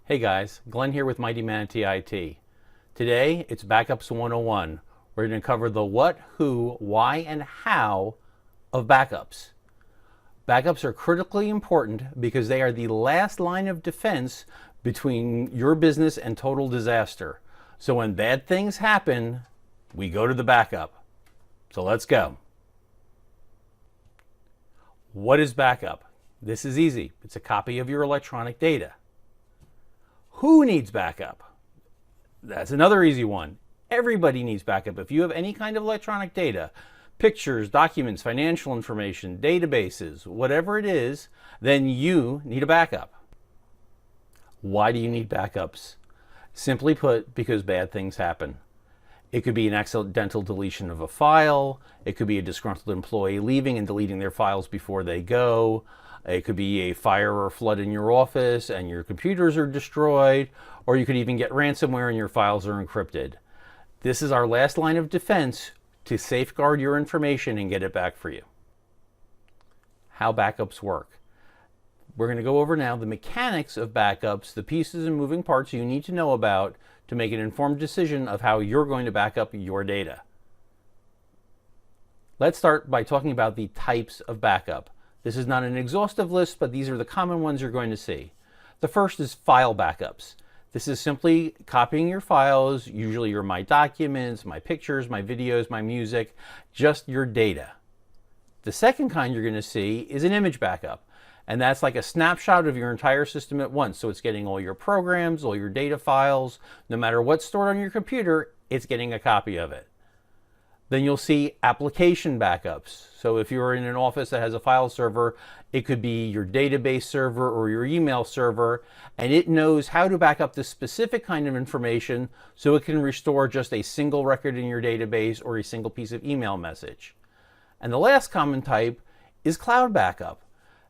Hey guys, Glenn here with Mighty Manatee IT. Today, it's Backups 101. We're going to cover the what, who, why, and how of backups. Backups are critically important because they are the last line of defense between your business and total disaster. So when bad things happen, we go to the backup. So let's go. What is backup? This is easy. It's a copy of your electronic data. Who needs backup? That's another easy one. Everybody needs backup. If you have any kind of electronic data, pictures, documents, financial information, databases, whatever it is, then you need a backup. Why do you need backups? Simply put, because bad things happen. It could be an accidental deletion of a file. It could be a disgruntled employee leaving and deleting their files before they go. It could be a fire or flood in your office and your computers are destroyed, or you could even get ransomware and your files are encrypted. This is our last line of defense to safeguard your information and get it back for you. How backups work. We're going to go over now the mechanics of backups, the pieces and moving parts you need to know about to make an informed decision of how you're going to back up your data. Let's start by talking about the types of backup. This is not an exhaustive list, but these are the common ones you're going to see. The first is file backups. This is simply copying your files, usually your My Documents, my pictures, my videos, my music, just your data. The second kind you're going to see is an image backup. And that's like a snapshot of your entire system at once. So it's getting all your programs, all your data files, no matter what's stored on your computer, it's getting a copy of it. Then you'll see application backups. So if you're in an office that has a file server, it could be your database server or your email server, and it knows how to back up this specific kind of information so it can restore just a single record in your database or a single piece of email message. And the last common type is cloud backup.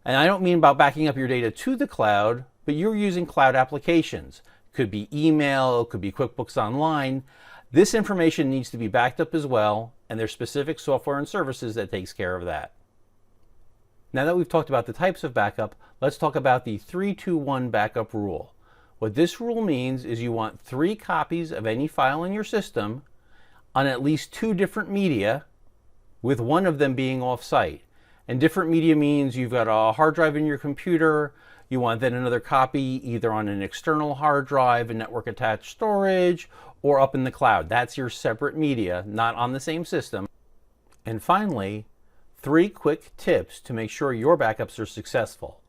And I don't mean about backing up your data to the cloud, but you're using cloud applications. Could be email, could be QuickBooks Online. This information needs to be backed up as well, and there's specific software and services that takes care of that. Now that we've talked about the types of backup, let's talk about the 3-2-1 backup rule. What this rule means is you want 3 copies of any file in your system on at least 2 different media, with one of them being off-site. And different media means you've got a hard drive in your computer, you want then another copy either on an external hard drive, a network attached storage, or up in the cloud. That's your separate media, not on the same system. And finally, 3 quick tips to make sure your backups are successful.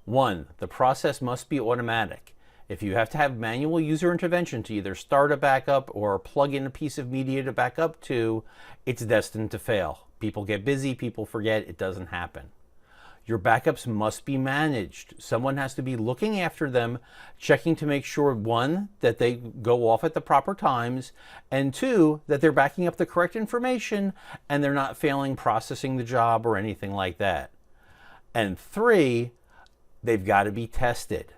1, the process must be automatic. If you have to have manual user intervention to either start a backup or plug in a piece of media to back up to, it's destined to fail. People get busy, people forget, it doesn't happen. Your backups must be managed. Someone has to be looking after them, checking to make sure, 1, that they go off at the proper times, and 2, that they're backing up the correct information and they're not failing processing the job or anything like that. And 3, they've got to be tested.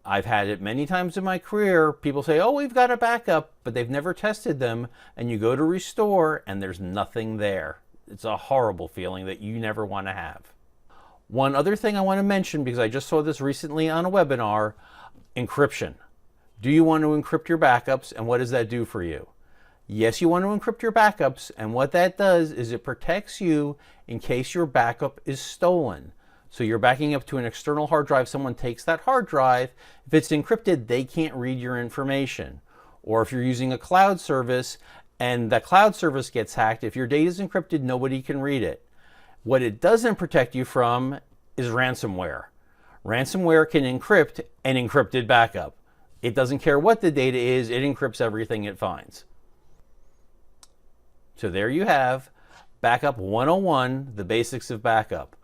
I've had it many times in my career. People say, oh, we've got a backup, but they've never tested them, and you go to restore and there's nothing there. It's a horrible feeling that you never want to have. One other thing I want to mention, because I just saw this recently on a webinar, encryption. Do you want to encrypt your backups, and what does that do for you? Yes, you want to encrypt your backups, and what that does is it protects you in case your backup is stolen. So you're backing up to an external hard drive, someone takes that hard drive, if it's encrypted, they can't read your information. Or if you're using a cloud service and the cloud service gets hacked, if your data is encrypted, nobody can read it. What it doesn't protect you from is ransomware. Ransomware can encrypt an encrypted backup. It doesn't care what the data is, it encrypts everything it finds. So there you have Backup 101, the basics of backup.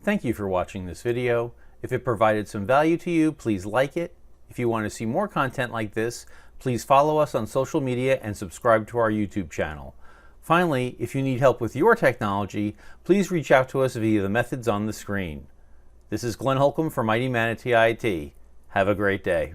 Thank you for watching this video. If it provided some value to you, please like it. If you want to see more content like this, please follow us on social media and subscribe to our YouTube channel. Finally, if you need help with your technology, please reach out to us via the methods on the screen. This is Glenn Holcomb for Mighty Manatee IT. Have a great day.